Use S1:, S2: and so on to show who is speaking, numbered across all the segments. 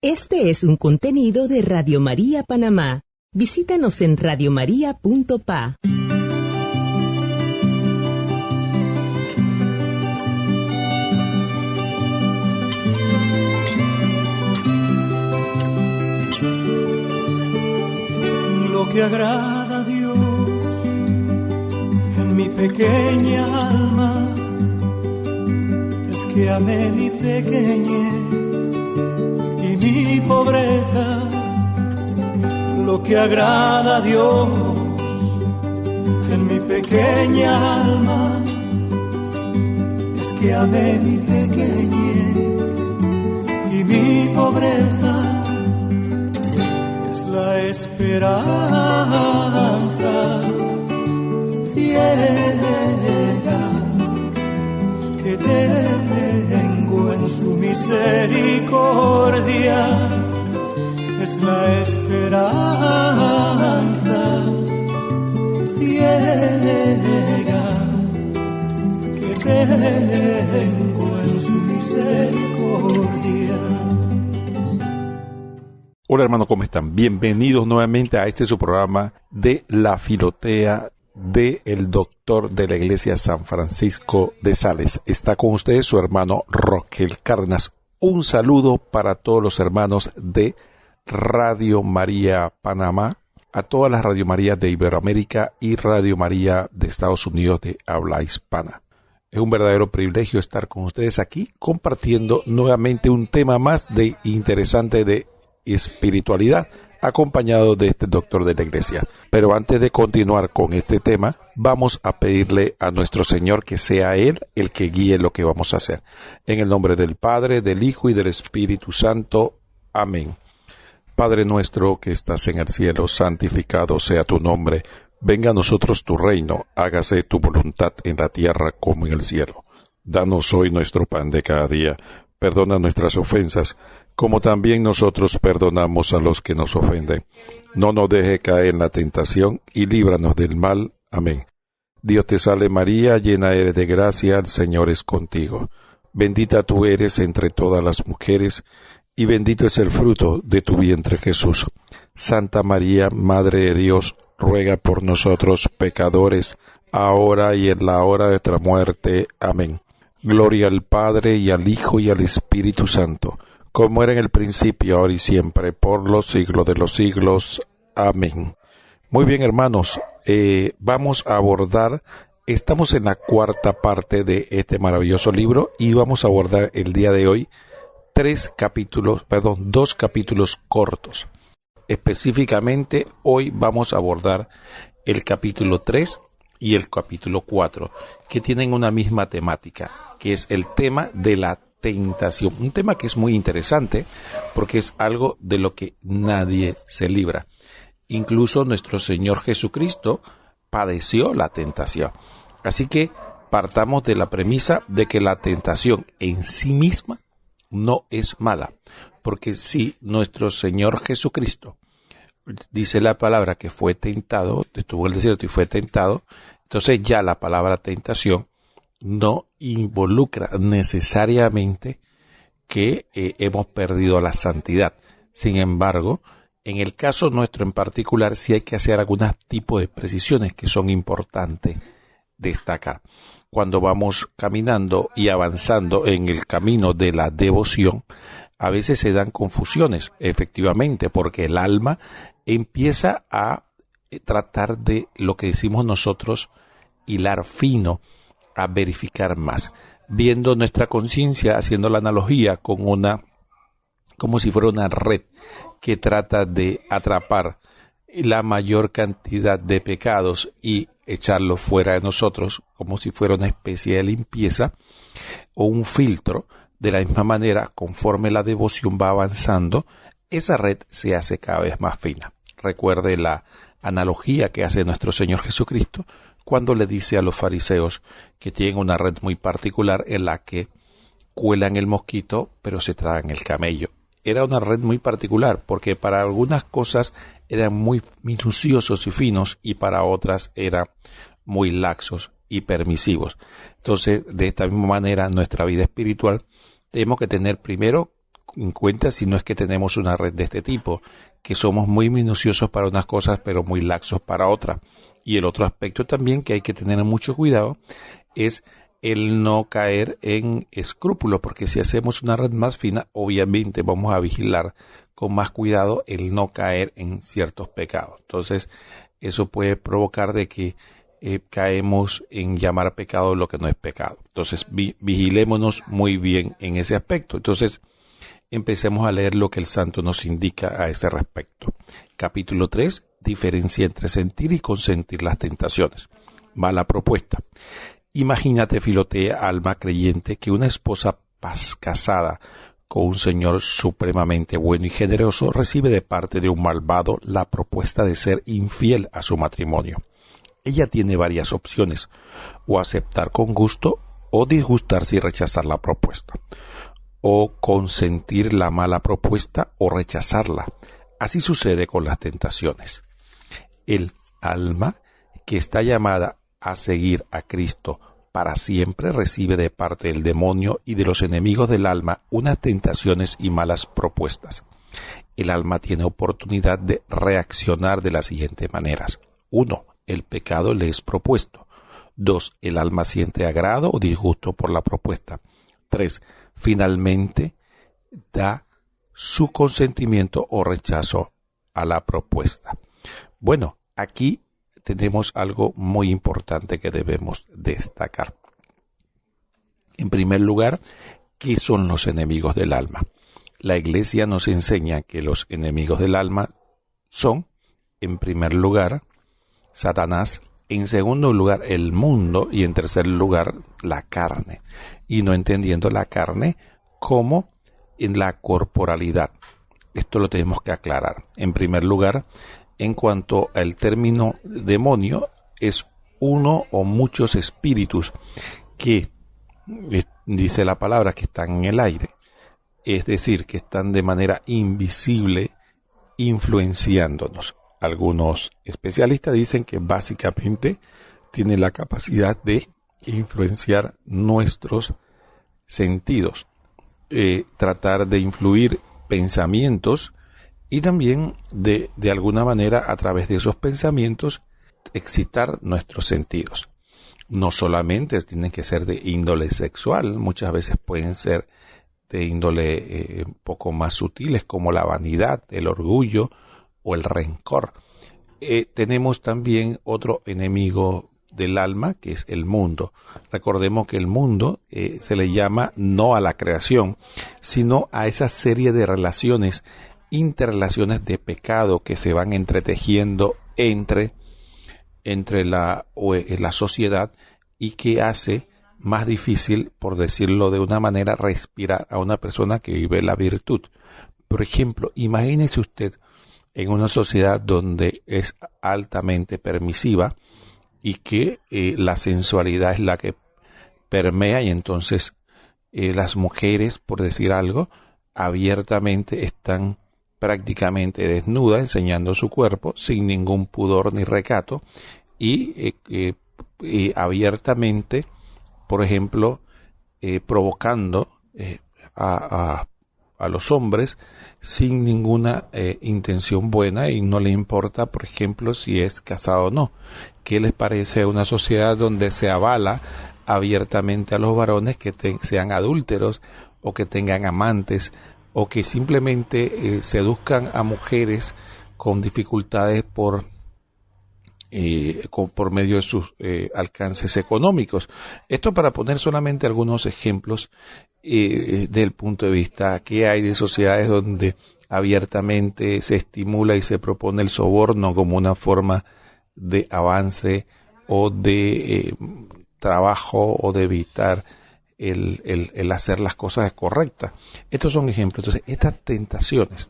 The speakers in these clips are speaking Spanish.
S1: Este es un contenido de Radio María Panamá. Visítanos en radiomaria.pa.
S2: Lo que agrada a Dios en mi pequeña alma es que amé mi pequeñez y mi pobreza. Lo que agrada a Dios en mi pequeña alma es que amé mi pequeñez y mi pobreza. Es la esperanza ciega que tengo en su misericordia. Es la esperanza ciega que tengo en su misericordia.
S3: Hola hermanos, ¿cómo están? Bienvenidos nuevamente a su programa de La Filotea del doctor de la Iglesia San Francisco de Sales. Está con ustedes su hermano Roquel Cárdenas. Un saludo para todos los hermanos de Radio María Panamá, a todas las Radio Marías de Iberoamérica y Radio María de Estados Unidos de habla hispana. Es un verdadero privilegio estar con ustedes aquí compartiendo nuevamente un tema más de interesante de espiritualidad, acompañado de este doctor de la Iglesia. Pero antes de continuar con este tema, vamos a pedirle a nuestro Señor que sea Él el que guíe lo que vamos a hacer. En el nombre del Padre, del Hijo y del Espíritu Santo. Amén. Padre nuestro que estás en el cielo, santificado sea tu nombre. Venga a nosotros tu reino, hágase tu voluntad en la tierra como en el cielo. Danos hoy nuestro pan de cada día. Perdona nuestras ofensas, como también nosotros perdonamos a los que nos ofenden. No nos deje caer en la tentación y líbranos del mal. Amén. Dios te salve María, llena eres de gracia, el Señor es contigo. Bendita tú eres entre todas las mujeres, y bendito es el fruto de tu vientre Jesús. Santa María, Madre de Dios, ruega por nosotros pecadores, ahora y en la hora de nuestra muerte. Amén. Gloria al Padre, y al Hijo, y al Espíritu Santo, como era en el principio, ahora y siempre, por los siglos de los siglos. Amén. Muy bien, hermanos, vamos a abordar, estamos en la cuarta parte de este maravilloso libro, y vamos a abordar el día de hoy dos capítulos cortos. Específicamente, hoy vamos a abordar el capítulo 3 y el capítulo 4, que tienen una misma temática, que es el tema de la tentación. Un tema que es muy interesante, porque es algo de lo que nadie se libra. Incluso nuestro Señor Jesucristo padeció la tentación. Así que partamos de la premisa de que la tentación en sí misma no es mala, porque si nuestro Señor Jesucristo dice la palabra que fue tentado, estuvo en el desierto y fue tentado, entonces ya la palabra tentación no involucra necesariamente que hemos perdido la santidad. Sin embargo, en el caso nuestro en particular, sí hay que hacer algún tipo de precisiones que son importantes destacar. Cuando vamos caminando y avanzando en el camino de la devoción, a veces se dan confusiones, efectivamente, porque el alma empieza a tratar de lo que decimos nosotros, hilar fino, a verificar más, viendo nuestra conciencia, haciendo la analogía con como si fuera una red que trata de atrapar la mayor cantidad de pecados y echarlo fuera de nosotros, como si fuera una especie de limpieza o un filtro. De la misma manera, conforme la devoción va avanzando, esa red se hace cada vez más fina. Recuerde la analogía que hace nuestro Señor Jesucristo cuando le dice a los fariseos que tienen una red muy particular en la que cuelan el mosquito pero se tragan el camello. Era una red muy particular porque para algunas cosas eran muy minuciosos y finos y para otras eran muy laxos y permisivos. Entonces, de esta misma manera, nuestra vida espiritual tenemos que tener primero en cuenta si no es que tenemos una red de este tipo, que somos muy minuciosos para unas cosas pero muy laxos para otras. Y el otro aspecto también que hay que tener mucho cuidado es el no caer en escrúpulos, porque si hacemos una red más fina, obviamente vamos a vigilar con más cuidado el no caer en ciertos pecados. Entonces, eso puede provocar de que caemos en llamar pecado lo que no es pecado. Entonces, vigilémonos muy bien en ese aspecto. Entonces, empecemos a leer lo que el santo nos indica a ese respecto. Capítulo 3, diferencia entre sentir y consentir las tentaciones. Va la propuesta. Imagínate, Filotea, alma creyente, que una esposa casada con un señor supremamente bueno y generoso recibe de parte de un malvado la propuesta de ser infiel a su matrimonio. Ella tiene varias opciones, o aceptar con gusto, o disgustarse y rechazar la propuesta, o consentir la mala propuesta o rechazarla. Así sucede con las tentaciones. El alma que está llamada a seguir a Cristo para siempre recibe de parte del demonio y de los enemigos del alma unas tentaciones y malas propuestas. El alma tiene oportunidad de reaccionar de las siguientes maneras. 1. El pecado le es propuesto. 2. El alma siente agrado o disgusto por la propuesta. 3. Finalmente da su consentimiento o rechazo a la propuesta. Bueno, aquí tenemos algo muy importante que debemos destacar. En primer lugar, ¿qué son los enemigos del alma? La Iglesia nos enseña que los enemigos del alma son, en primer lugar, Satanás, en segundo lugar, el mundo, y en tercer lugar, la carne. Y no entendiendo la carne como en la corporalidad. Esto lo tenemos que aclarar. En primer lugar, en cuanto al término demonio, es uno o muchos espíritus que, dice la palabra, que están en el aire. Es decir, que están de manera invisible influenciándonos. Algunos especialistas dicen que básicamente tiene la capacidad de influenciar nuestros sentidos, tratar de influir pensamientos y también de alguna manera a través de esos pensamientos excitar nuestros sentidos. No solamente tienen que ser de índole sexual, muchas veces pueden ser de índole un poco más sutiles como la vanidad, el orgullo o el rencor. Tenemos también otro enemigo del alma, que es el mundo. Recordemos que el mundo se le llama no a la creación, sino a esa serie de relaciones, interrelaciones de pecado que se van entretejiendo entre la sociedad y que hace más difícil, por decirlo de una manera, respirar a una persona que vive la virtud. Por ejemplo, imagínese usted en una sociedad donde es altamente permisiva y que la sensualidad es la que permea y entonces las mujeres, por decir algo, abiertamente están prácticamente desnuda, enseñando su cuerpo, sin ningún pudor ni recato, y abiertamente, por ejemplo, provocando a los hombres sin ninguna intención buena, y no le importa, por ejemplo, si es casado o no. ¿Qué les parece una sociedad donde se avala abiertamente a los varones que sean adúlteros o que tengan amantes, o que simplemente seduzcan a mujeres con dificultades por medio de sus alcances económicos? Esto para poner solamente algunos ejemplos del punto de vista que hay de sociedades donde abiertamente se estimula y se propone el soborno como una forma de avance o de trabajo o de evitar el hacer las cosas correctas. Estos son ejemplos. Entonces, estas tentaciones,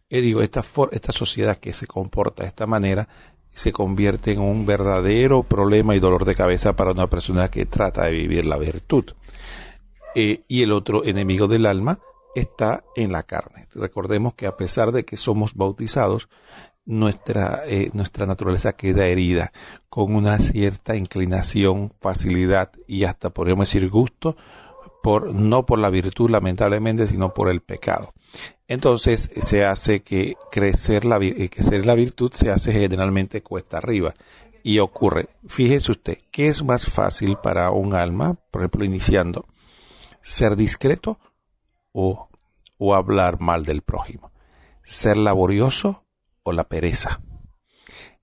S3: esta sociedad que se comporta de esta manera, se convierte en un verdadero problema y dolor de cabeza para una persona que trata de vivir la virtud. Y el otro enemigo del alma está en la carne. Recordemos que a pesar de que somos bautizados, nuestra naturaleza queda herida con una cierta inclinación, facilidad y hasta podríamos decir gusto no por la virtud, lamentablemente, sino por el pecado. Entonces se hace que crecer la virtud se hace generalmente cuesta arriba. Y ocurre, fíjese usted, ¿qué es más fácil para un alma, por ejemplo, iniciando, ser discreto o hablar mal del prójimo? ¿Ser laborioso o la pereza?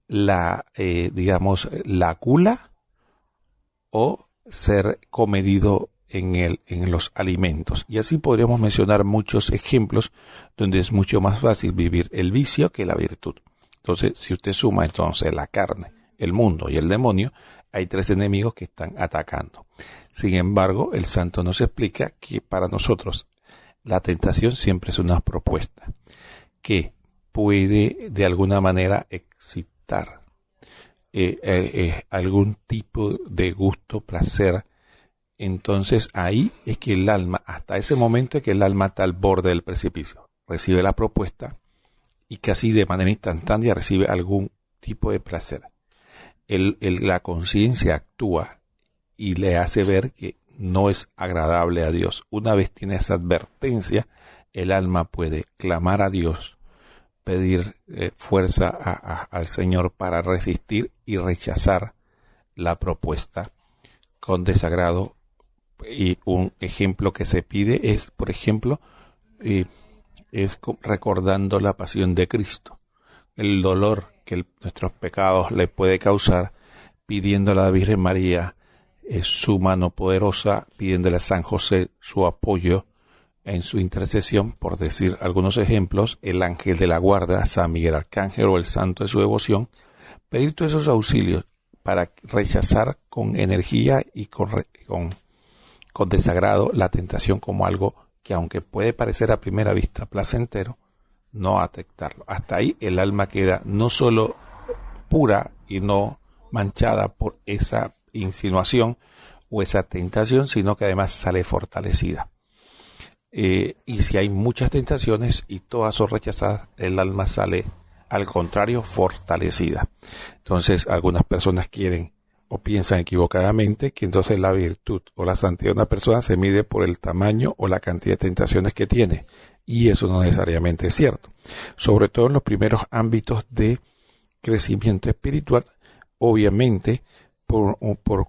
S3: La gula o ser comedido en los alimentos. Y así podríamos mencionar muchos ejemplos donde es mucho más fácil vivir el vicio que la virtud. Entonces, si usted suma entonces la carne, el mundo y el demonio, hay 3 enemigos que están atacando. Sin embargo, el santo nos explica que para nosotros la tentación siempre es una propuesta que puede de alguna manera excitar algún tipo de gusto, placer. Entonces ahí es que el alma, hasta ese momento es que el alma está al borde del precipicio, recibe la propuesta y casi de manera instantánea recibe algún tipo de placer. La conciencia actúa y le hace ver que no es agradable a Dios. Una vez tiene esa advertencia, el alma puede clamar a Dios, pedir fuerza al Señor para resistir y rechazar la propuesta con desagrado. Y un ejemplo que se pide es, por ejemplo, es recordando la pasión de Cristo, el dolor que nuestros pecados le puede causar, pidiéndole a la Virgen María su mano poderosa, pidiéndole a San José su apoyo en su intercesión, por decir algunos ejemplos, el ángel de la guarda, San Miguel Arcángel o el santo de su devoción, pedir todos esos auxilios para rechazar con energía y con desagrado la tentación como algo que, aunque puede parecer a primera vista placentero, no aceptarlo. Hasta ahí el alma queda no solo pura y no manchada por esa insinuación o esa tentación, sino que además sale fortalecida. Y si hay muchas tentaciones y todas son rechazadas, el alma sale, al contrario, fortalecida. Entonces, algunas personas quieren o piensan equivocadamente que entonces la virtud o la santidad de una persona se mide por el tamaño o la cantidad de tentaciones que tiene. Y eso no necesariamente es cierto. Sobre todo en los primeros ámbitos de crecimiento espiritual, obviamente por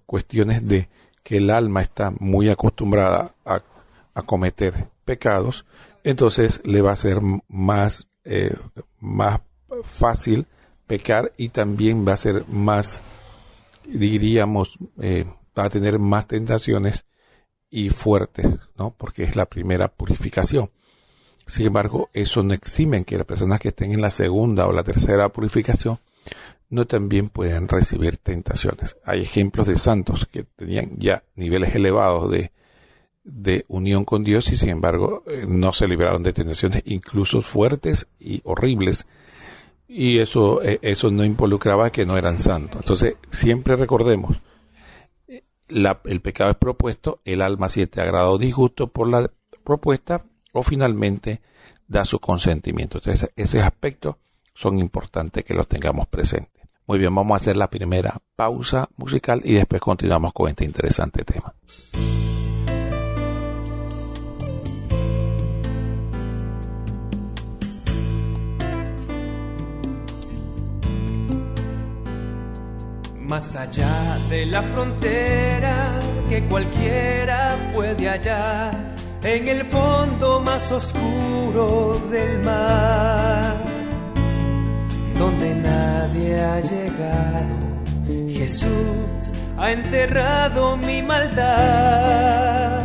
S3: cuestiones de que el alma está muy acostumbrada a cometer pecados, entonces le va a ser más fácil pecar y también va a ser más, diríamos, va a tener más tentaciones y fuertes, ¿no? Porque es la primera purificación. Sin embargo, eso no exime que las personas que estén en la segunda o la tercera purificación no también pueden recibir tentaciones. Hay ejemplos de santos que tenían ya niveles elevados de unión con Dios y sin embargo no se libraron de tentaciones incluso fuertes y horribles, y eso no involucraba que no eran santos. Entonces siempre recordemos, el pecado es propuesto, el alma siente agrado o disgusto por la propuesta o finalmente da su consentimiento. Entonces esos aspectos son importantes que los tengamos presentes. Muy bien, vamos a hacer la primera pausa musical y después continuamos con este interesante tema.
S4: Más allá de la frontera que cualquiera puede hallar, en el fondo más oscuro del mar, donde nadie ha llegado, Jesús ha enterrado mi maldad.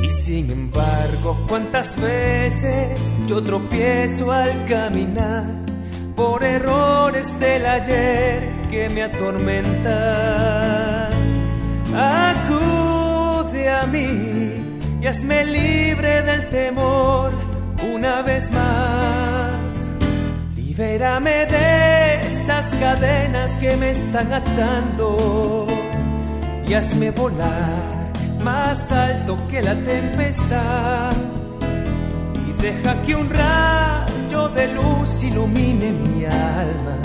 S4: Y sin embargo, cuántas veces yo tropiezo al caminar por errores del ayer que me atormentan. Acude a mí y hazme libre del temor una vez más. Libérame de esas cadenas que me están atando y hazme volar más alto que la tempestad. Y deja que un rayo de luz ilumine mi alma.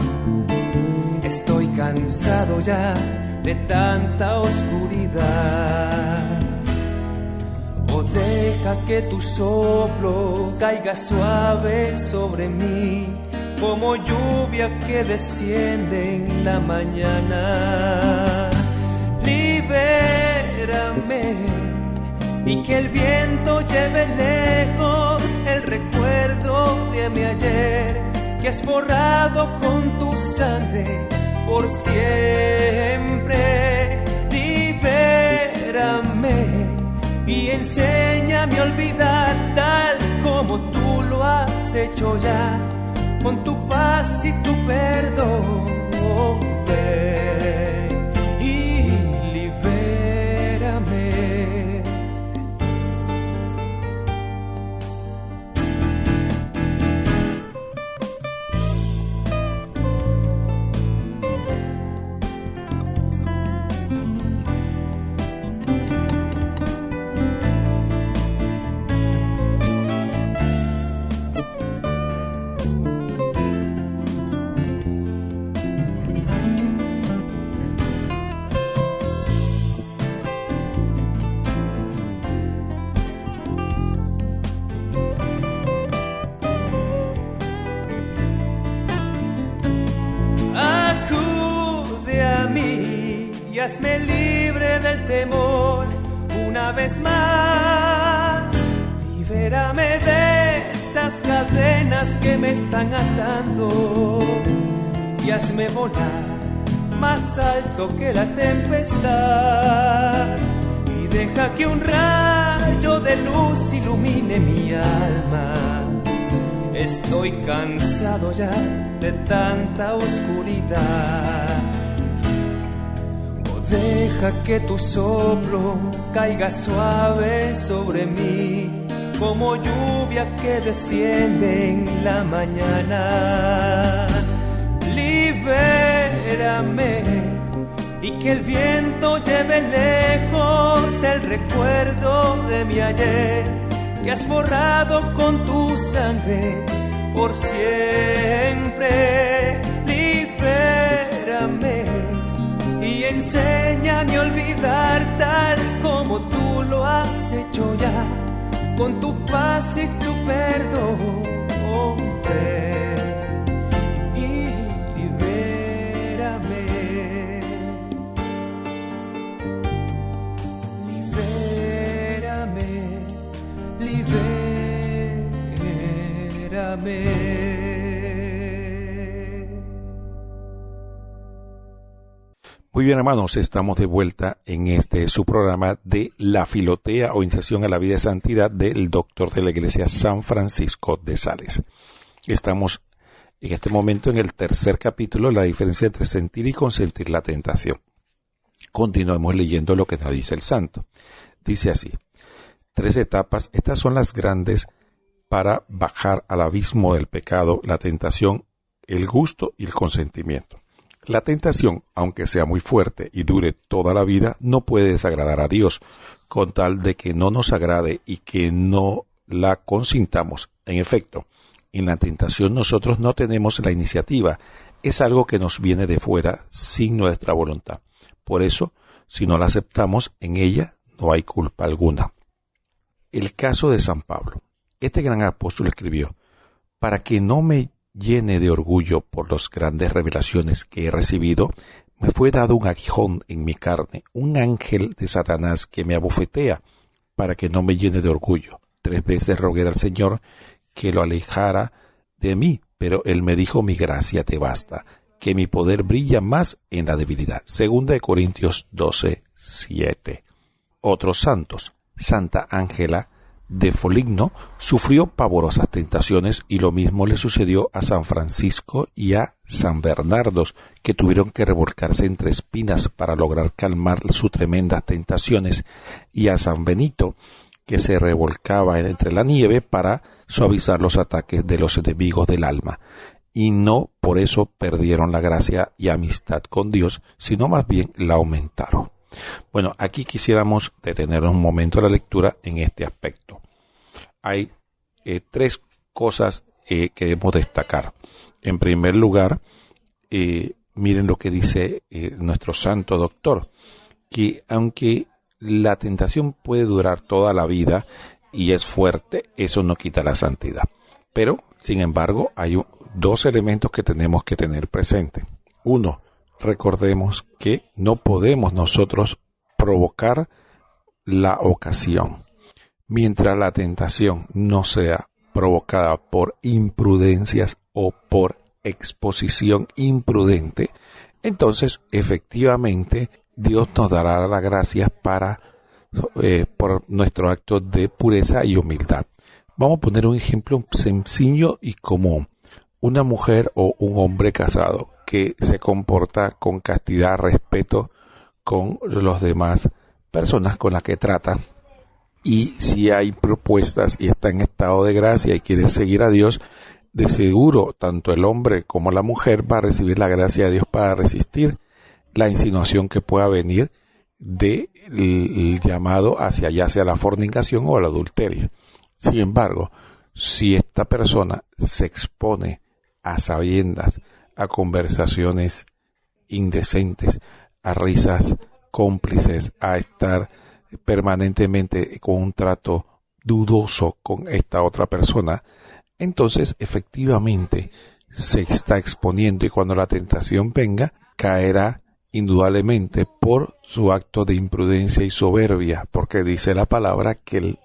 S4: Estoy cansado ya de tanta oscuridad. Deja que tu soplo caiga suave sobre mí, como lluvia que desciende en la mañana. Libérame y que el viento lleve lejos el recuerdo de mi ayer, que has borrado con tu sangre por siempre. Libérame y enséñame a olvidar tal como tú lo has hecho ya, con tu paz y tu perdón. Ven y libérame. Hazme libre del temor una vez más. Libérame de esas cadenas que me están atando y hazme volar más alto que la tempestad. Y deja que un rayo de luz ilumine mi alma. Estoy cansado ya de tanta oscuridad. Deja que tu soplo caiga suave sobre mí, como lluvia que desciende en la mañana. Libérame y que el viento lleve lejos el recuerdo de mi ayer, que has borrado con tu sangre por siempre. Libérame y enséñame a olvidar tal como tú lo has hecho ya, con tu paz y tu perdón. Ven y libérame. Libérame.
S3: Muy bien, hermanos, estamos de vuelta en su programa de La Filotea o Iniciación a la Vida de Santidad del doctor de la Iglesia San Francisco de Sales. Estamos en este momento en el tercer capítulo, la diferencia entre sentir y consentir la tentación. Continuemos leyendo lo que nos dice el santo. Dice así: 3 etapas, estas son las grandes para bajar al abismo del pecado, la tentación, el gusto y el consentimiento. La tentación, aunque sea muy fuerte y dure toda la vida, no puede desagradar a Dios, con tal de que no nos agrade y que no la consintamos. En efecto, en la tentación nosotros no tenemos la iniciativa, es algo que nos viene de fuera, sin nuestra voluntad. Por eso, si no la aceptamos, en ella no hay culpa alguna. El caso de San Pablo. Este gran apóstol escribió: para que no me llene de orgullo por las grandes revelaciones que he recibido, me fue dado un aguijón en mi carne, un ángel de Satanás que me abofetea, para que no me llene de orgullo. 3 veces rogué al Señor que lo alejara de mí, pero Él me dijo: mi gracia te basta, que mi poder brilla más en la debilidad. 2 Corintios 12:7. Otros santos. Santa Ángela de Foligno sufrió pavorosas tentaciones y lo mismo le sucedió a San Francisco y a San Bernardo, que tuvieron que revolcarse entre espinas para lograr calmar sus tremendas tentaciones, y a San Benito, que se revolcaba entre la nieve para suavizar los ataques de los enemigos del alma. Y no por eso perdieron la gracia y amistad con Dios, sino más bien la aumentaron. Bueno, aquí quisiéramos detenernos un momento la lectura en este aspecto. Hay 3 cosas que debemos destacar. En primer lugar, miren lo que dice nuestro santo doctor, que aunque la tentación puede durar toda la vida y es fuerte, eso no quita la santidad. Pero, sin embargo, hay dos elementos que tenemos que tener presente. Uno, recordemos que no podemos nosotros provocar la ocasión. Mientras la tentación no sea provocada por imprudencias o por exposición imprudente, entonces efectivamente Dios nos dará las gracias por nuestro acto de pureza y humildad. Vamos a poner un ejemplo sencillo y común. Una mujer o un hombre casado que se comporta con castidad, respeto con los demás personas con las que trata, y si hay propuestas y está en estado de gracia y quiere seguir a Dios, de seguro tanto el hombre como la mujer va a recibir la gracia de Dios para resistir la insinuación que pueda venir del llamado hacia ya sea la fornicación o el adulterio. Sin embargo, si esta persona se expone a sabiendas, a conversaciones indecentes, a risas cómplices, a estar permanentemente con un trato dudoso con esta otra persona, entonces efectivamente se está exponiendo, y cuando la tentación venga, caerá indudablemente por su acto de imprudencia y soberbia, porque dice la palabra que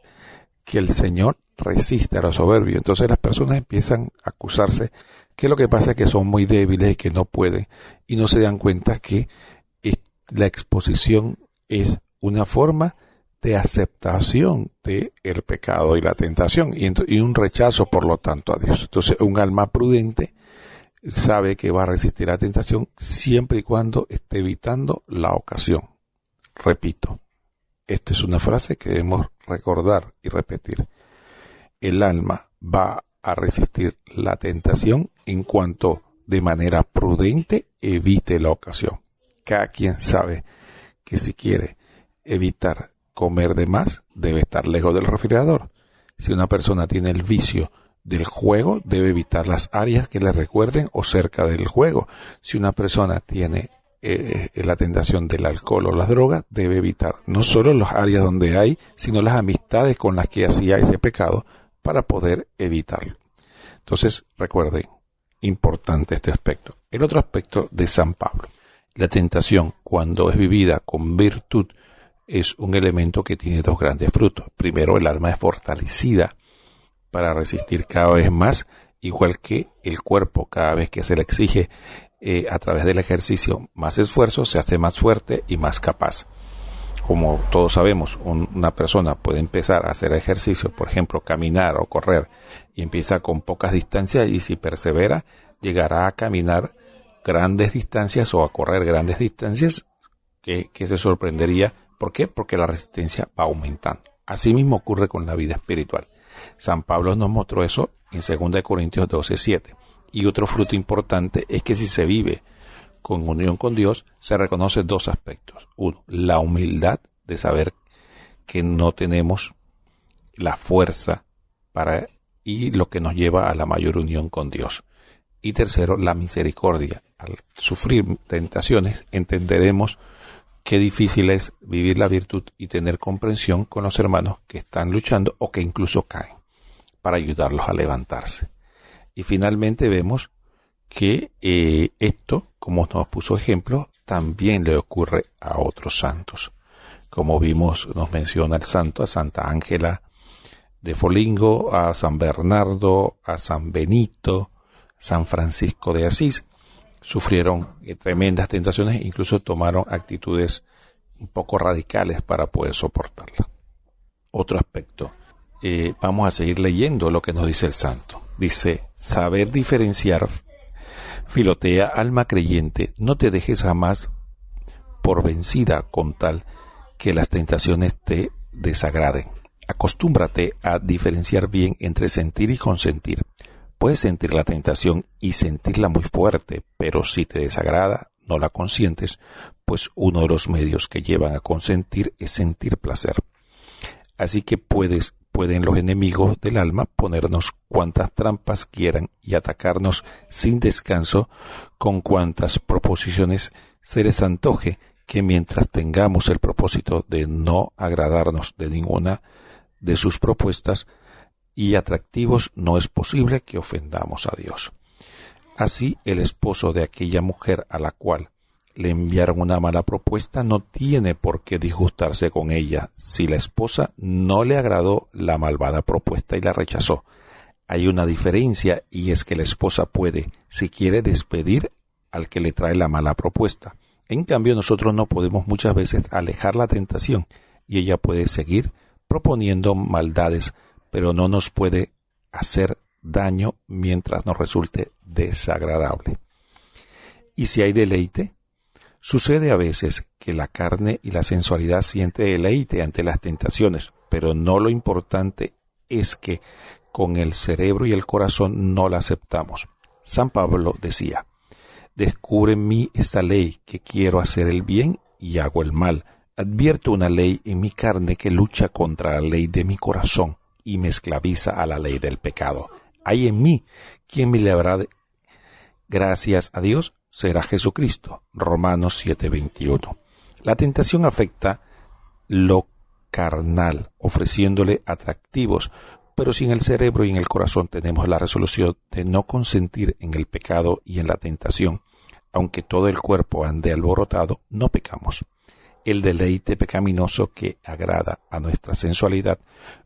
S3: el Señor resiste a los soberbios. Entonces las personas empiezan a acusarse que lo que pasa es que son muy débiles y que no pueden, y no se dan cuenta que la exposición es una forma de aceptación del pecado y la tentación, y un rechazo por lo tanto a Dios. Entonces un alma prudente sabe que va a resistir la tentación siempre y cuando esté evitando la ocasión. Repito, esta es una frase que debemos recordar y repetir. El alma va a resistir la tentación en cuanto de manera prudente evite la ocasión. Cada quien sabe que si quiere evitar comer de más, debe estar lejos del refrigerador. Si una persona tiene el vicio del juego, debe evitar las áreas que le recuerden o cerca del juego. Si una persona tiene la tentación del alcohol o las drogas, debe evitar no solo las áreas donde hay, sino las amistades con las que hacía ese pecado para poder evitarlo. Entonces, recuerden, importante este aspecto. El otro aspecto de San Pablo. La tentación, cuando es vivida con virtud, es un elemento que tiene dos grandes frutos. Primero, el alma es fortalecida para resistir cada vez más, igual que el cuerpo, cada vez que se le exige a través del ejercicio más esfuerzo, se hace más fuerte y más capaz. Como todos sabemos, una persona puede empezar a hacer ejercicio, por ejemplo, caminar o correr, y empieza con pocas distancias, y si persevera, llegará a caminar grandes distancias o a correr grandes distancias que se sorprendería. ¿Por qué? Porque la resistencia va aumentando. Así mismo ocurre con la vida espiritual. San Pablo nos mostró eso en 2 Corintios 12:7. Y otro fruto importante es que si se vive con unión con Dios, se reconoce dos aspectos. Uno, la humildad de saber que no tenemos la fuerza y lo que nos lleva a la mayor unión con Dios. Y tercero, la misericordia. Al sufrir tentaciones, entenderemos qué difícil es vivir la virtud y tener comprensión con los hermanos que están luchando o que incluso caen, para ayudarlos a levantarse. Y finalmente vemos que esto, como nos puso ejemplo, también le ocurre a otros santos. Como vimos, nos menciona el santo, a Santa Ángela de Foligno, a San Bernardo, a San Benito, San Francisco de Asís. Sufrieron tremendas tentaciones e incluso tomaron actitudes un poco radicales para poder soportarla. Otro aspecto. Vamos a seguir leyendo lo que nos dice el santo. Dice, saber diferenciar, Filotea, alma creyente, no te dejes jamás por vencida con tal que las tentaciones te desagraden. Acostúmbrate a diferenciar bien entre sentir y consentir. Puedes sentir la tentación y sentirla muy fuerte, pero si te desagrada, no la consientes, pues uno de los medios que llevan a consentir es sentir placer. Así que pueden los enemigos del alma ponernos cuantas trampas quieran y atacarnos sin descanso con cuantas proposiciones se les antoje, que mientras tengamos el propósito de no agradarnos de ninguna de sus propuestas y atractivos, no es posible que ofendamos a Dios. Así, el esposo de aquella mujer a la cual le enviaron una mala propuesta no tiene por qué disgustarse con ella si la esposa no le agradó la malvada propuesta y la rechazó. Hay una diferencia, y es que la esposa puede, si quiere, despedir al que le trae la mala propuesta. En cambio, nosotros no podemos muchas veces alejar la tentación, y ella puede seguir proponiendo maldades, pero no nos puede hacer daño mientras nos resulte desagradable. Y si hay deleite, sucede a veces que la carne y la sensualidad siente deleite ante las tentaciones, pero no, lo importante es que con el cerebro y el corazón no la aceptamos. San Pablo decía: descubre en mí esta ley, que quiero hacer el bien y hago el mal. Advierto una ley en mi carne que lucha contra la ley de mi corazón y me esclaviza a la ley del pecado. Hay en mí quien me librará de... Gracias a Dios será Jesucristo. Romanos 7:21. La tentación afecta lo carnal, ofreciéndole atractivos, pero si en el cerebro y en el corazón tenemos la resolución de no consentir en el pecado y en la tentación, aunque todo el cuerpo ande alborotado, no pecamos. El deleite pecaminoso que agrada a nuestra sensualidad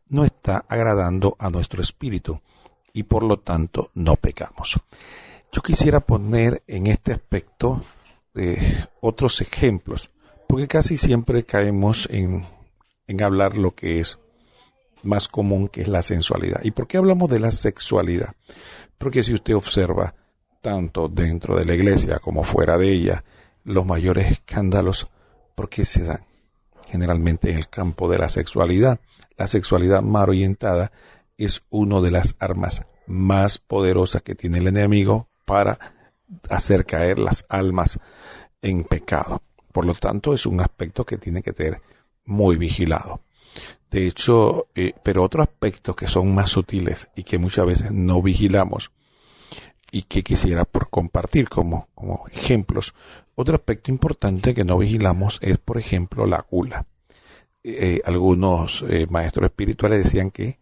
S3: no está agradando a nuestro espíritu, y por lo tanto no pecamos. Yo quisiera poner en este aspecto otros ejemplos, porque casi siempre caemos en hablar lo que es más común, que es la sensualidad. ¿Y por qué hablamos de la sexualidad? Porque si usted observa, tanto dentro de la iglesia como fuera de ella, los mayores escándalos, ¿por qué se dan? Generalmente en el campo de la sexualidad. La sexualidad mal orientada es una de las armas más poderosas que tiene el enemigo para hacer caer las almas en pecado. Por lo tanto, es un aspecto que tiene que ser muy vigilado. De hecho, pero otros aspectos que son más sutiles y que muchas veces no vigilamos, y que quisiera por compartir como ejemplos. Otro aspecto importante que no vigilamos es, por ejemplo, la gula. Algunos maestros espirituales decían que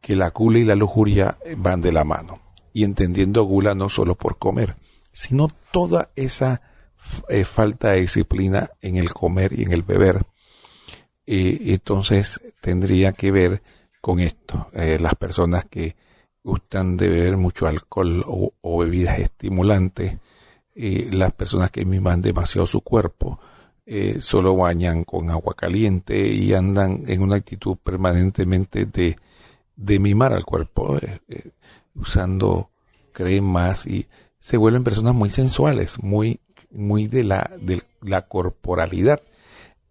S3: la gula y la lujuria van de la mano, y entendiendo gula no solo por comer, sino toda esa falta de disciplina en el comer y en el beber. Entonces tendría que ver con esto. Las personas que gustan de beber mucho alcohol o bebidas estimulantes, las personas que miman demasiado su cuerpo, solo bañan con agua caliente y andan en una actitud permanentemente de mimar al cuerpo, usando cremas, y se vuelven personas muy sensuales, muy de la corporalidad,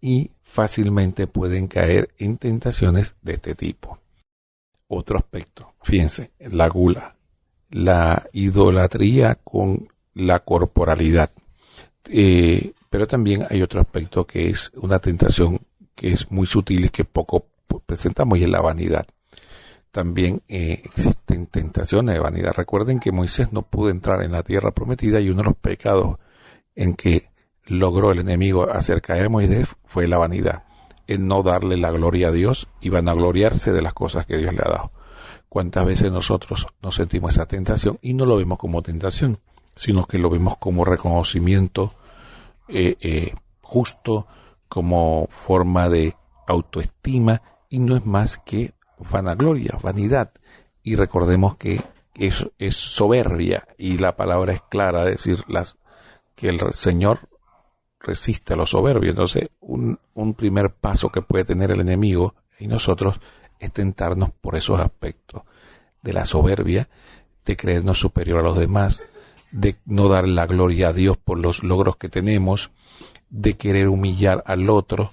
S3: y fácilmente pueden caer en tentaciones de este tipo. Otro aspecto, fíjense, la gula, la idolatría con la corporalidad. Pero también hay otro aspecto que es una tentación que es muy sutil y que poco presentamos, y es la vanidad. También existen tentaciones de vanidad. Recuerden que Moisés no pudo entrar en la tierra prometida, y uno de los pecados en que logró el enemigo hacer caer a Moisés fue la vanidad. El no darle la gloria a Dios y vanagloriarse de las cosas que Dios le ha dado. ¿Cuántas veces nosotros nos sentimos esa tentación y no lo vemos como tentación, sino que lo vemos como reconocimiento justo, como forma de autoestima, y no es más que vanagloria, vanidad? Y recordemos que eso es soberbia, y la palabra es clara, decir que el Señor resiste a los soberbios. Entonces, un primer paso que puede tener el enemigo y nosotros es tentarnos por esos aspectos de la soberbia, de creernos superior a los demás, de no dar la gloria a Dios por los logros que tenemos, de querer humillar al otro,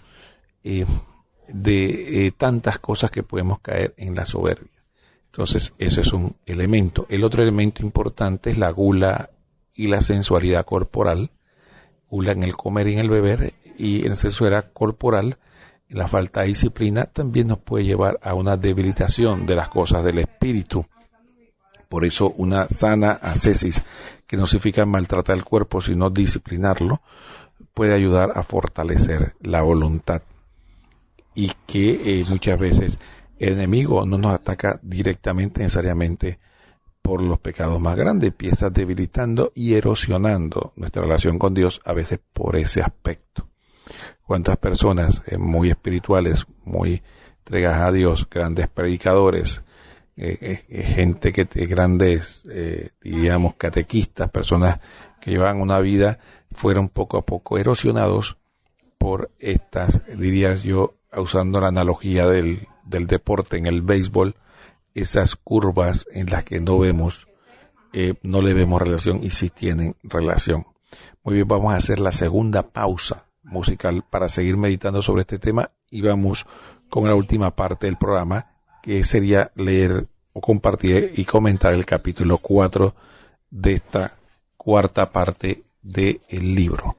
S3: de tantas cosas que podemos caer en la soberbia. Entonces, ese es un elemento. El otro elemento importante es la gula y la sensualidad corporal. Gula en el comer y en el beber, y en la sensualidad corporal, la falta de disciplina también nos puede llevar a una debilitación de las cosas del espíritu. Por eso una sana ascesis, que no significa maltratar el cuerpo, sino disciplinarlo, puede ayudar a fortalecer la voluntad, y que muchas veces el enemigo no nos ataca directamente necesariamente por los pecados más grandes, empieza debilitando y erosionando nuestra relación con Dios a veces por ese aspecto. ¿Cuántas personas muy espirituales, muy entregadas a Dios, grandes predicadores, gente que grandes, diríamos, catequistas, personas que llevan una vida, fueron poco a poco erosionados por estas, diría yo, usando la analogía del deporte en el béisbol, esas curvas en las que no le vemos relación y sí tienen relación. Muy bien, vamos a hacer la segunda pausa musical para seguir meditando sobre este tema y vamos con la última parte del programa, que sería leer o compartir y comentar el capítulo 4 de esta cuarta parte del libro.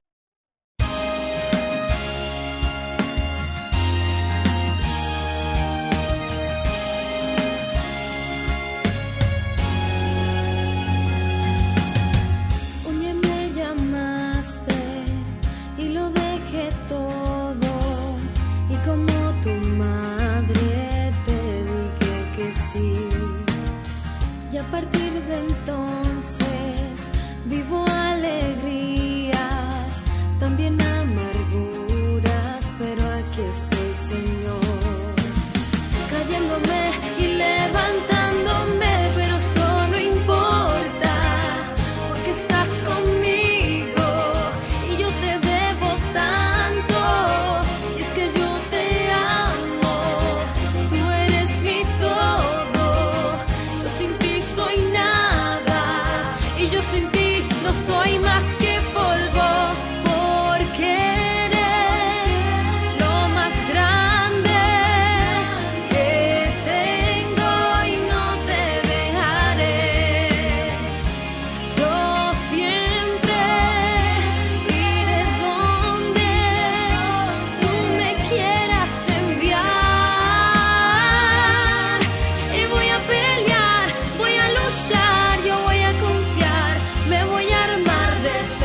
S5: Me voy a armar de fe.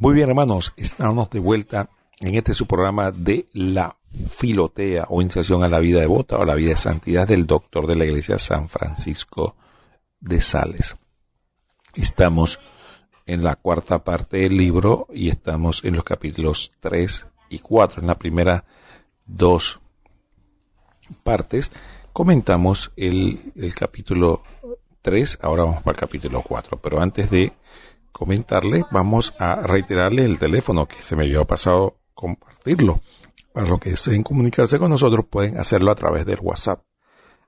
S3: Muy bien, hermanos, estamos de vuelta en este su programa de la Filotea o Iniciación a la Vida Devota o la Vida de Santidad del Doctor de la Iglesia San Francisco de Sales. Estamos en la cuarta parte del libro y estamos en los capítulos 3 y 4. En la primera dos partes comentamos el capítulo 3, ahora vamos para el capítulo 4, pero antes de comentarle, vamos a reiterarle el teléfono que se me había pasado compartirlo. Para los que deseen comunicarse con nosotros pueden hacerlo a través del WhatsApp,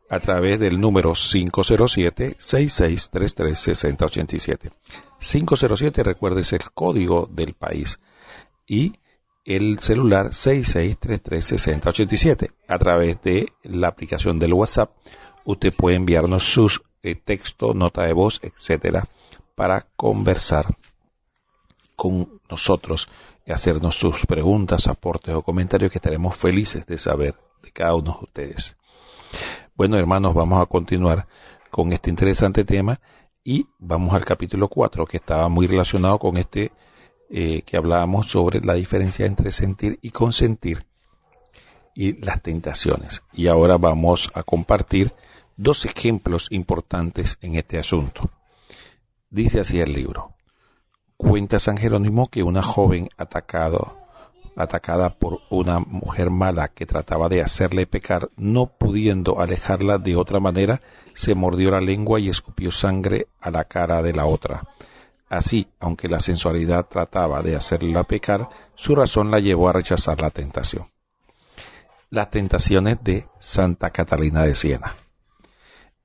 S3: a través del número 507-6633-6087. 507, recuerde, es el código del país, y el celular 6633-6087. A través de la aplicación del WhatsApp, usted puede enviarnos sus texto, nota de voz, etcétera, para conversar con nosotros y hacernos sus preguntas, aportes o comentarios, que estaremos felices de saber de cada uno de ustedes. Bueno, hermanos, vamos a continuar con este interesante tema y vamos al capítulo 4, que estaba muy relacionado con que hablábamos sobre la diferencia entre sentir y consentir y las tentaciones. Y ahora vamos a compartir dos ejemplos importantes en este asunto. Dice así el libro: cuenta San Jerónimo que una joven atacada por una mujer mala que trataba de hacerle pecar, no pudiendo alejarla de otra manera, se mordió la lengua y escupió sangre a la cara de la otra. Así, aunque la sensualidad trataba de hacerla pecar, su razón la llevó a rechazar la tentación. Las tentaciones de Santa Catalina de Siena.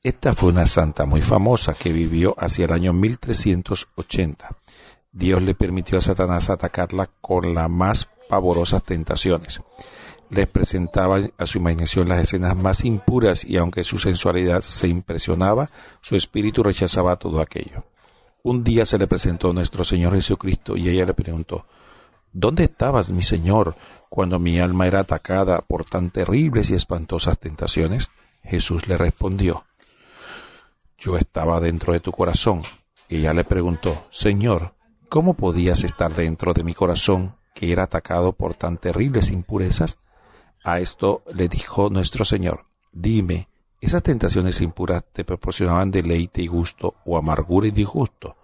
S3: Esta fue una santa muy famosa que vivió hacia el año 1380. Dios le permitió a Satanás atacarla con las más pavorosas tentaciones. Les presentaba a su imaginación las escenas más impuras y aunque su sensualidad se impresionaba, su espíritu rechazaba todo aquello. Un día se le presentó nuestro Señor Jesucristo y ella le preguntó: ¿dónde estabas, mi Señor, cuando mi alma era atacada por tan terribles y espantosas tentaciones? Jesús le respondió: yo estaba dentro de tu corazón. Ella le preguntó: Señor, ¿cómo podías estar dentro de mi corazón que era atacado por tan terribles impurezas? A esto le dijo nuestro Señor: dime, ¿esas tentaciones impuras te proporcionaban deleite y gusto o amargura y disgusto?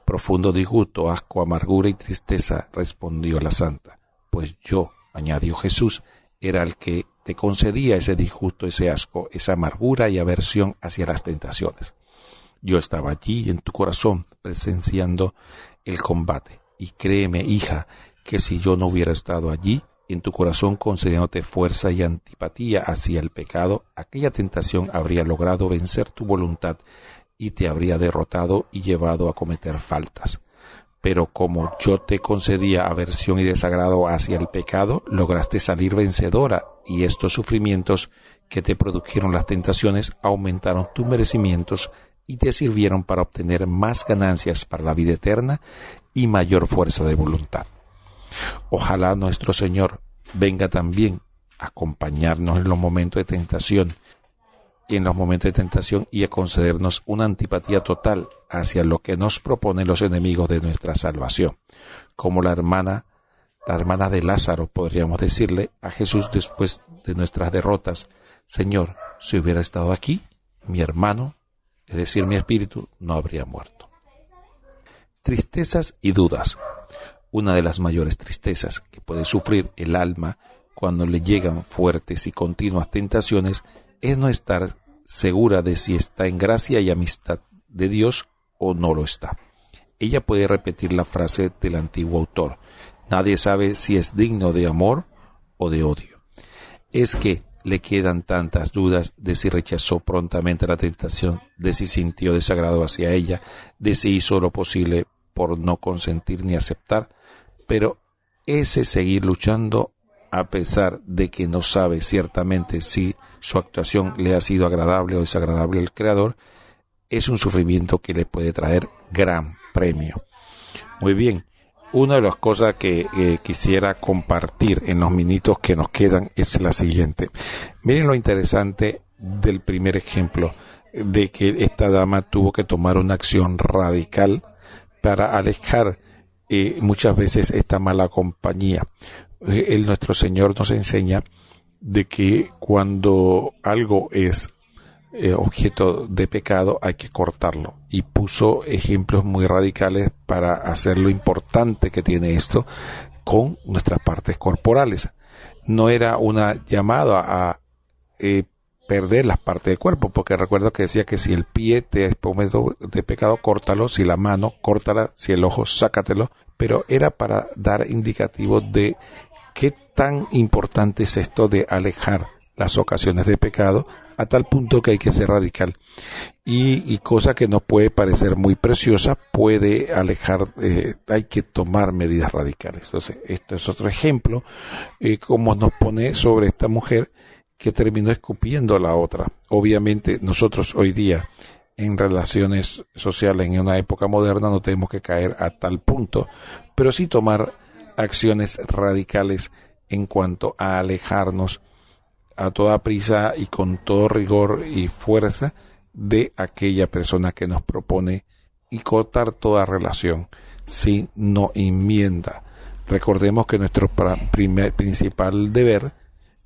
S3: Profundo disgusto, asco, amargura y tristeza, respondió la santa. Pues yo, añadió Jesús, era el que te concedía ese disgusto, ese asco, esa amargura y aversión hacia las tentaciones. Yo estaba allí en tu corazón presenciando el combate. Y créeme, hija, que si yo no hubiera estado allí en tu corazón concediéndote fuerza y antipatía hacia el pecado, aquella tentación habría logrado vencer tu voluntad y te habría derrotado y llevado a cometer faltas. Pero como yo te concedía aversión y desagrado hacia el pecado, lograste salir vencedora, y estos sufrimientos que te produjeron las tentaciones aumentaron tus merecimientos y te sirvieron para obtener más ganancias para la vida eterna y mayor fuerza de voluntad. Ojalá nuestro Señor venga también a acompañarnos en los momentos de tentación, y a concedernos una antipatía total hacia lo que nos proponen los enemigos de nuestra salvación. Como la hermana de Lázaro, podríamos decirle a Jesús después de nuestras derrotas: Señor, si hubiera estado aquí, mi hermano, es decir, mi espíritu, no habría muerto. Tristezas y dudas. Una de las mayores tristezas que puede sufrir el alma cuando le llegan fuertes y continuas tentaciones es no estar segura de si está en gracia y amistad de Dios o no lo está. Ella puede repetir la frase del antiguo autor: nadie sabe si es digno de amor o de odio. Es que le quedan tantas dudas de si rechazó prontamente la tentación, de si sintió desagrado hacia ella, de si hizo lo posible por no consentir ni aceptar, pero ese seguir luchando a pesar de que no sabe ciertamente si su actuación le ha sido agradable o desagradable al Creador, es un sufrimiento que le puede traer gran premio. Muy bien, una de las cosas que quisiera compartir en los minutos que nos quedan es la siguiente. Miren lo interesante del primer ejemplo, de que esta dama tuvo que tomar una acción radical para alejar muchas veces esta mala compañía. Nuestro Señor nos enseña de que cuando algo es objeto de pecado hay que cortarlo, y puso ejemplos muy radicales para hacer lo importante que tiene esto con nuestras partes corporales. No era una llamada a perder las partes del cuerpo, porque recuerdo que decía que si el pie te es objeto de pecado, córtalo; si la mano, córtala; si el ojo, sácatelo. Pero era para dar indicativos de qué tan importante es esto de alejar las ocasiones de pecado, a tal punto que hay que ser radical. Y cosa que nos puede parecer muy preciosa, puede alejar, hay que tomar medidas radicales. Entonces, esto es otro ejemplo, como nos pone sobre esta mujer que terminó escupiendo a la otra. Obviamente, nosotros hoy día, en relaciones sociales, en una época moderna, no tenemos que caer a tal punto, pero sí tomar acciones radicales en cuanto a alejarnos a toda prisa y con todo rigor y fuerza de aquella persona que nos propone, y cortar toda relación si no enmienda. Recordemos que nuestro principal deber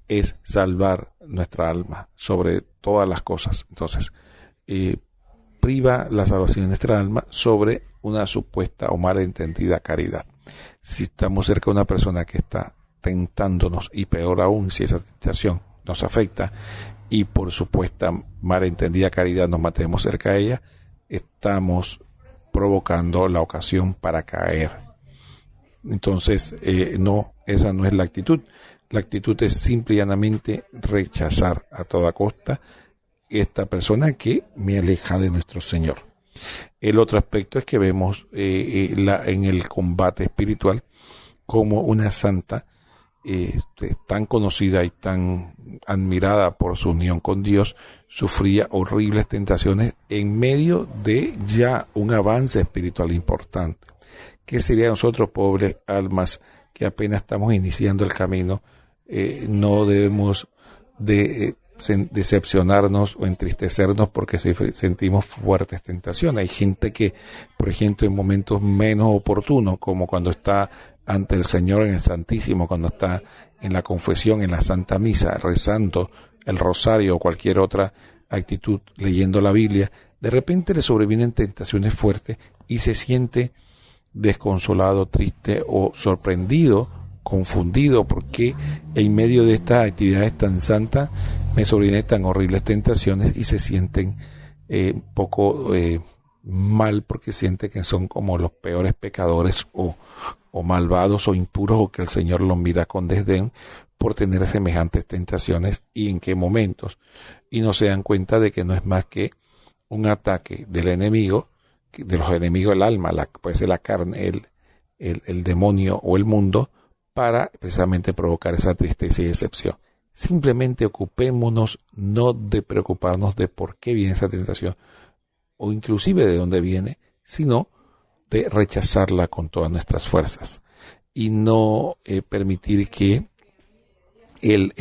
S3: es salvar nuestra alma sobre todas las cosas. Entonces, priva la salvación de nuestra alma sobre una supuesta o malentendida caridad. Si estamos cerca de una persona que está tentándonos, y peor aún si esa tentación nos afecta y por supuesta malentendida caridad nos mantenemos cerca de ella, estamos provocando la ocasión para caer. Entonces, no, esa no es la actitud. La actitud es simple y llanamente rechazar a toda costa esta persona que me aleja de nuestro Señor. El otro aspecto es que vemos en el combate espiritual como una santa tan conocida y tan admirada por su unión con Dios sufría horribles tentaciones en medio de ya un avance espiritual importante. ¿Qué sería de nosotros, pobres almas que apenas estamos iniciando el camino? No debemos de decepcionarnos o entristecernos porque sentimos fuertes tentaciones. Hay gente que, por ejemplo, en momentos menos oportunos, como cuando está ante el Señor en el Santísimo, cuando está en la confesión, en la Santa Misa, rezando el rosario o cualquier otra actitud, leyendo la Biblia, de repente le sobrevienen tentaciones fuertes y se siente desconsolado, triste o sorprendido, confundido, porque en medio de estas actividades tan santas me sobrevienen tan horribles tentaciones, y se sienten un poco mal, porque sienten que son como los peores pecadores o malvados o impuros, o que el Señor los mira con desdén por tener semejantes tentaciones, y en qué momentos, y no se dan cuenta de que no es más que un ataque del enemigo, de los enemigos del alma, puede ser la carne, el demonio o el mundo, para precisamente provocar esa tristeza y decepción. Simplemente ocupémonos no de preocuparnos de por qué viene esa tentación, o inclusive de dónde viene, sino de rechazarla con todas nuestras fuerzas, y no permitir que el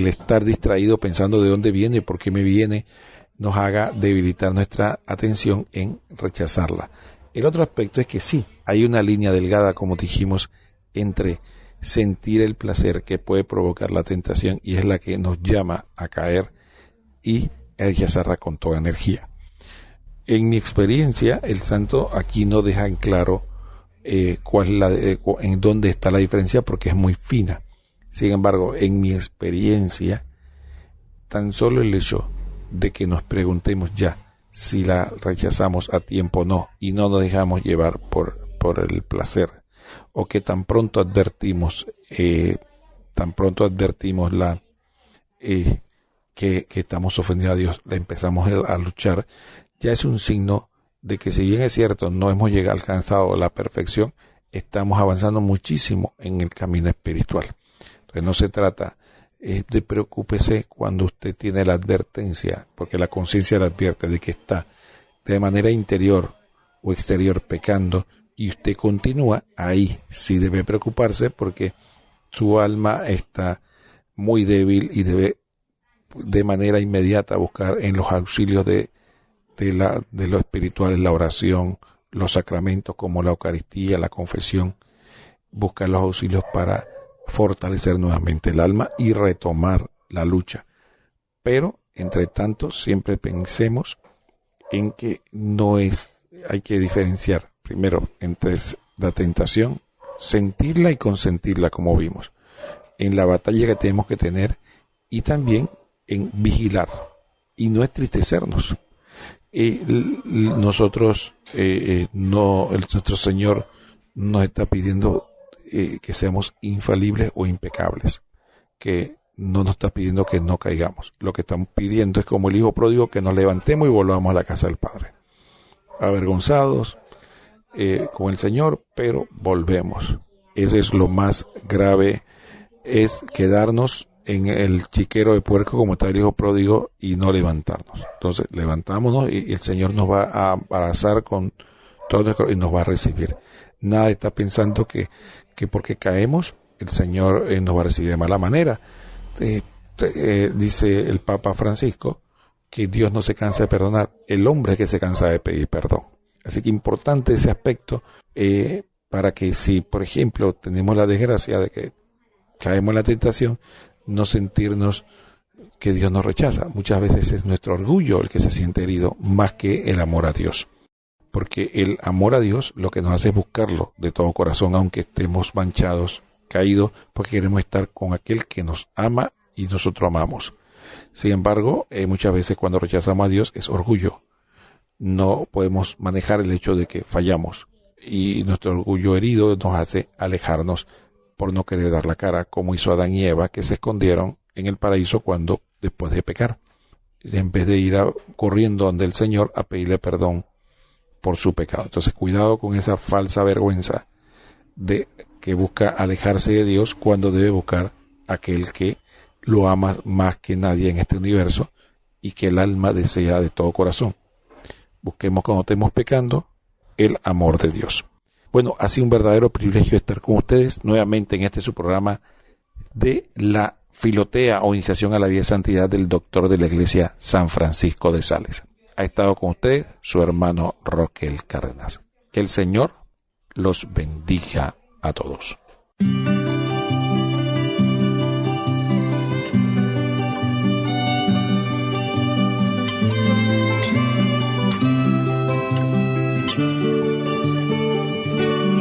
S3: estar distraído pensando de dónde viene, por qué me viene, nos haga debilitar nuestra atención en rechazarla. El otro aspecto es que sí, hay una línea delgada, como dijimos, entre sentir el placer que puede provocar la tentación, y es la que nos llama a caer, y rechazarla con toda energía. En mi experiencia, el santo aquí no deja en claro en dónde está la diferencia, porque es muy fina. Sin embargo, en mi experiencia, tan solo el hecho de que nos preguntemos ya si la rechazamos a tiempo o no, y no nos dejamos llevar por el placer, o que tan pronto advertimos que estamos ofendiendo a Dios, le empezamos a luchar, ya es un signo de que, si bien es cierto, no hemos alcanzado la perfección, estamos avanzando muchísimo en el camino espiritual. Entonces no se trata de preocúpese cuando usted tiene la advertencia, porque la conciencia le advierte de que está de manera interior o exterior pecando, y usted continúa, ahí sí debe preocuparse, porque su alma está muy débil y debe de manera inmediata buscar en los auxilios de lo espiritual, la oración, los sacramentos como la Eucaristía, la confesión, buscar los auxilios para fortalecer nuevamente el alma y retomar la lucha. Pero, entre tanto, siempre pensemos en que hay que diferenciar primero entre la tentación, sentirla y consentirla, como vimos, en la batalla que tenemos que tener, y también en vigilar y no entristecernos. Nuestro Señor nos está pidiendo que seamos infalibles o impecables, que no nos está pidiendo que no caigamos. Lo que estamos pidiendo es, como el hijo pródigo, que nos levantemos y volvamos a la casa del Padre, avergonzados con el Señor, pero volvemos. Eso es lo más grave, es quedarnos en el chiquero de puerco, como está el hijo pródigo, y no levantarnos. Entonces levantámonos y el Señor nos va a abrazar con todo y nos va a recibir. Nada está pensando que porque caemos el Señor nos va a recibir de mala manera. Dice el Papa Francisco que Dios no se cansa de perdonar, el hombre es que se cansa de pedir perdón. Así que importante ese aspecto, para que si, por ejemplo, tenemos la desgracia de que caemos en la tentación, no sentirnos que Dios nos rechaza. Muchas veces es nuestro orgullo el que se siente herido, más que el amor a Dios. Porque el amor a Dios lo que nos hace es buscarlo de todo corazón, aunque estemos manchados, caídos, porque queremos estar con aquel que nos ama y nosotros amamos. Sin embargo, muchas veces cuando rechazamos a Dios es orgullo. No podemos manejar el hecho de que fallamos, y nuestro orgullo herido nos hace alejarnos por no querer dar la cara, como hizo Adán y Eva, que se escondieron en el paraíso después de pecar, en vez de ir corriendo donde el Señor a pedirle perdón por su pecado. Entonces, cuidado con esa falsa vergüenza de que busca alejarse de Dios, cuando debe buscar aquel que lo ama más que nadie en este universo y que el alma desea de todo corazón. Busquemos, cuando estemos pecando, el amor de Dios. Bueno, ha sido un verdadero privilegio estar con ustedes nuevamente en este su programa de la Filotea o Iniciación a la Vida de Santidad del Doctor de la Iglesia, San Francisco de Sales. Ha estado con usted su hermano Roquel Cárdenas. Que el Señor los bendiga a todos.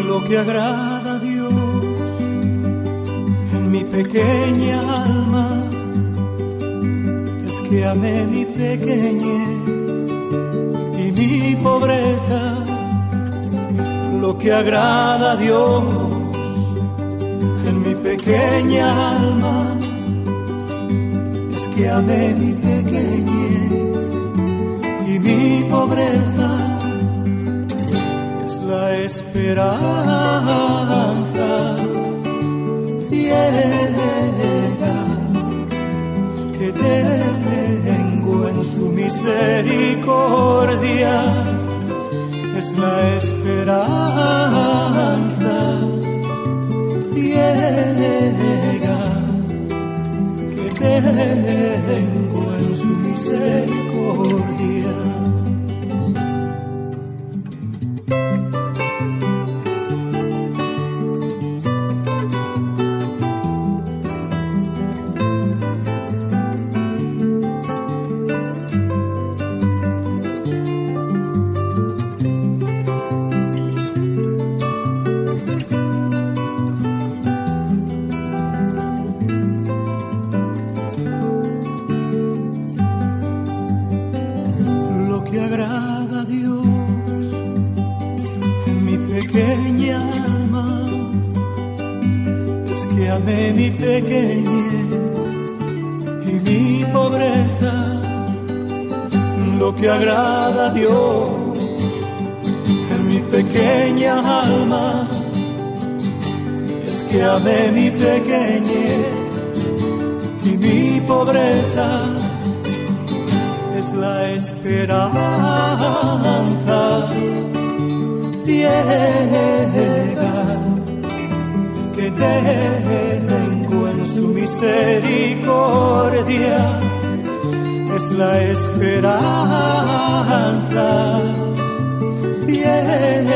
S2: Lo que agrada a Dios en mi pequeña alma es que amé mi pequeñez y mi pobreza. Lo que agrada a Dios en mi pequeña alma es que amé mi pequeñez y mi pobreza. La esperanza ciega que tengo en su misericordia, es la esperanza ciega que tengo en su misericordia. Mi pequeñez y mi pobreza, lo que agrada a Dios en mi pequeña alma es que amé mi pequeñez y mi pobreza, es la esperanza ciega que tengo en su misericordia, es la esperanza ciega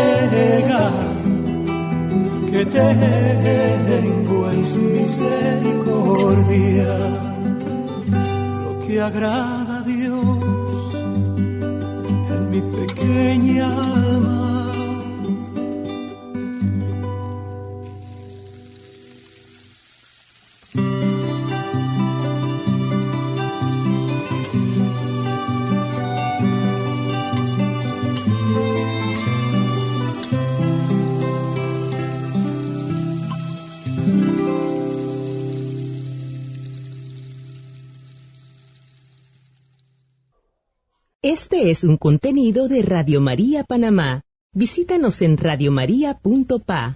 S2: que tengo en su misericordia, lo que agrada a Dios en mi pequeña alma.
S1: Este es un contenido de Radio María Panamá. Visítanos en radiomaria.pa.